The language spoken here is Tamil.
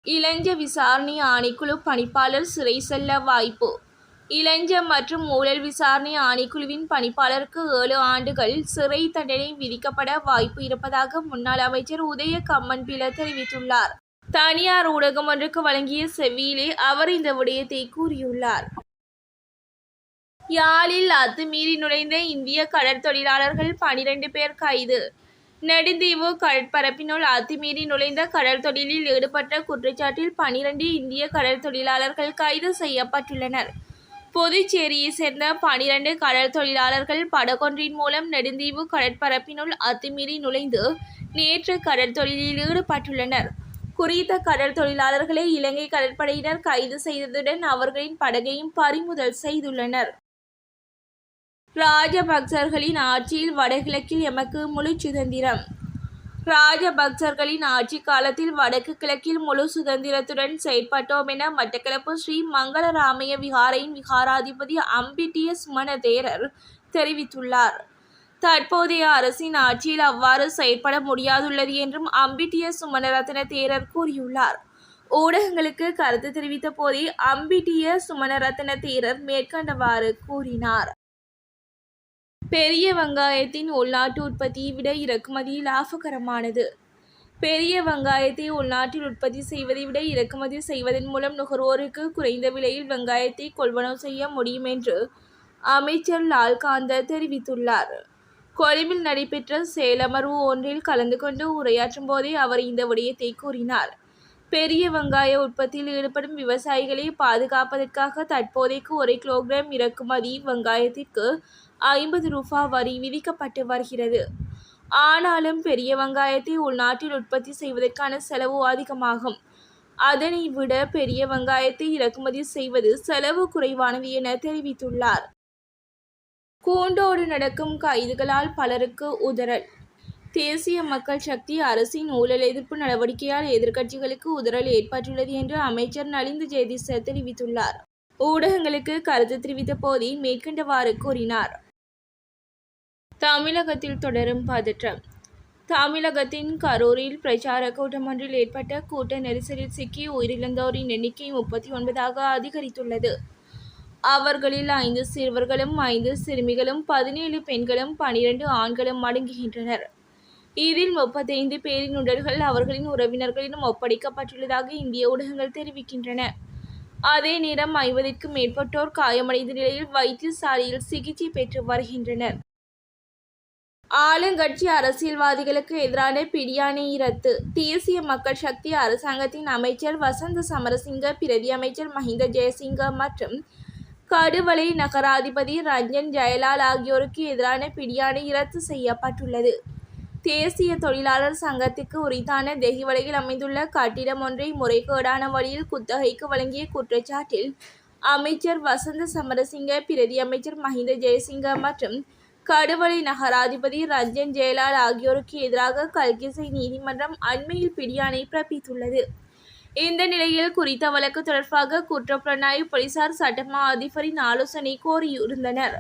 இலஞ்ச விசாரணை ஆணைக்குழு பணிப்பாளர் சிறை செல்ல வாய்ப்பு. இலஞ்ச மற்றும் ஊழல் விசாரணை ஆணைக்குழுவின் பணிப்பாளருக்கு 7 ஆண்டுகள் சிறை தண்டனை விதிக்கப்பட வாய்ப்பு இருப்பதாக முன்னாள் அமைச்சர் உதய கம்மன்பில தெரிவித்துள்ளார். தனியார் ஊடகம் ஒன்றுக்கு வழங்கிய செவ்வியிலே அவர் இந்த விடயத்தை கூறியுள்ளார். யாழில் அத்துமீறி நுழைந்த இந்திய கடற்தொழிலாளர்கள் 12 பேர் கைது. நெடுந்தீவு கடற்பரப்பினுள் அத்துமீறி நுழைந்த கடல் தொழிலில் ஈடுபட்ட குற்றச்சாட்டில் 12 இந்திய கடல் தொழிலாளர்கள் கைது செய்யப்பட்டுள்ளனர். புதுச்சேரியை சேர்ந்த 12 கடல் தொழிலாளர்கள் படகொன்றின் மூலம் நெடுந்தீவு கடற்பரப்பினுள் அத்துமீறி நுழைந்து நேற்று கடல் தொழிலில் ஈடுபட்டுள்ளனர். குறித்த கடல் தொழிலாளர்களை இலங்கை கடற்படையினர் கைது செய்ததுடன் அவர்களின் படகையும் பறிமுதல் செய்துள்ளனர். ராஜபக்சர்களின் ஆட்சியில் வடகிழக்கில் எமக்கு முழு சுதந்திரம். ராஜபக்சர்களின் ஆட்சி காலத்தில் வடக்கு கிழக்கில் முழு சுதந்திரத்துடன் செயற்பட்டோம் என மட்டக்களப்பு ஸ்ரீ மங்களராமய விகாரையின் விகாராதிபதி அம்பிட்டிய சுமண தேரர் தெரிவித்துள்ளார். தற்போதைய அரசின் ஆட்சியில் அவ்வாறு செயற்பட முடியாதுள்ளது என்றும் அம்பிட்டிய சுமணரத்ன தேரர் கூறியுள்ளார். ஊடகங்களுக்கு கருத்து தெரிவித்த போதே அம்பிட்டிய சுமணரத்ன தேரர் மேற்கண்டவாறு கூறினார். பெரிய வெங்காயத்தின் உள்நாட்டு உற்பத்தியை விட இறக்குமதி லாபகரமானது. பெரிய வெங்காயத்தை உள்நாட்டில் உற்பத்தி செய்வதை விட இறக்குமதி செய்வதன் மூலம் நுகர்வோருக்கு குறைந்த விலையில் வெங்காயத்தை கொள்வனவு செய்ய முடியும் என்று அமைச்சர் லால்காந்த தெரிவித்துள்ளார். கொழும்பில் நடைபெற்ற செயலமர்வு ஒன்றில் கலந்து கொண்டு உரையாற்றும் போதே அவர் இந்த விடயத்தை கூறினார். பெரிய வெங்காய உற்பத்தியில் ஈடுபடும் விவசாயிகளை பாதுகாப்பதற்காக தற்போதைக்கு 1 கிலோகிராம் இறக்குமதி வெங்காயத்திற்கு 50 ரூபா வரி விதிக்கப்பட்டு வருகிறது. ஆனாலும் பெரிய வெங்காயத்தை உள்நாட்டில் உற்பத்தி செய்வதற்கான செலவு அதிகமாகும். அதனை விட பெரிய வெங்காயத்தை இறக்குமதி செய்வது செலவு குறைவானது என தெரிவித்துள்ளார். கூண்டோடு நடக்கும் கைதுகளால் பலருக்கு உதறல். தேசிய மக்கள் சக்தி அரசின் ஊழல் எதிர்ப்பு நடவடிக்கையால் எதிர்க்கட்சிகளுக்கு உதறல் ஏற்பட்டுள்ளது என்று அமைச்சர் நலிந்த ஜெயதிச தெரிவித்துள்ளார். ஊடகங்களுக்கு கருத்து தெரிவித்த போதே மேற்கண்டவாறு கூறினார். தமிழகத்தில் தொடரும் பதற்றம். தமிழகத்தின் கரூரில் பிரச்சார கூட்டம் ஒன்றில் ஏற்பட்ட கூட்ட நெரிசலில் சிக்கி உயிரிழந்தோரின் எண்ணிக்கை 39ஆக அதிகரித்துள்ளது. அவர்களில் 5 சிறுவர்களும் 5 சிறுமிகளும் 17 பெண்களும் 12 ஆண்களும் அடங்குகின்றனர். இதில் 35 பேரின் உடல்கள் அவர்களின் உறவினர்களிடம் ஒப்படைக்கப்பட்டுள்ளதாக இந்திய ஊடகங்கள் தெரிவிக்கின்றன. அதே நேரம் 50க்கும் மேற்பட்டோர் காயமடைந்த நிலையில் வைத்தியசாலையில் சிகிச்சை பெற்று வருகின்றனர். ஆளுங்கட்சி அரசியல்வாதிகளுக்கு எதிரான பிடியாணை ரத்து. தேசிய மக்கள் சக்தி அரசாங்கத்தின் அமைச்சர் வசந்த சமரசிங்க, பிரதி அமைச்சர் மஹிந்த ஜெயசிங்க மற்றும் கடுவலை நகராதிபதி ரஞ்சன் ஜெயலால் ஆகியோருக்கு எதிரான பிடியாணை ரத்து செய்யப்பட்டுள்ளது. தேசிய தொழிலாளர் சங்கத்திற்கு உரித்தான தெஹிவளையில் அமைந்துள்ள கட்டிடம் ஒன்றை முறைகேடான வழியில் குத்தகைக்கு வழங்கிய குற்றச்சாட்டில் அமைச்சர் வசந்த சமரசிங்க, பிரதி அமைச்சர் மஹிந்த ஜெயசிங்க மற்றும் கடுவலை நகராதிபதி ரஞ்சன் ஜெயலால் ஆகியோருக்கு எதிராக கல்கிசை நீதிமன்றம் அண்மையில் பிடியாணை பிறப்பித்துள்ளது. இந்த நிலையில் குறித்த வழக்கு தொடர்பாக குற்றப்புலனாய்வு போலீசார் சட்டமா அதிபரின் ஆலோசனை கோரியிருந்தனர்.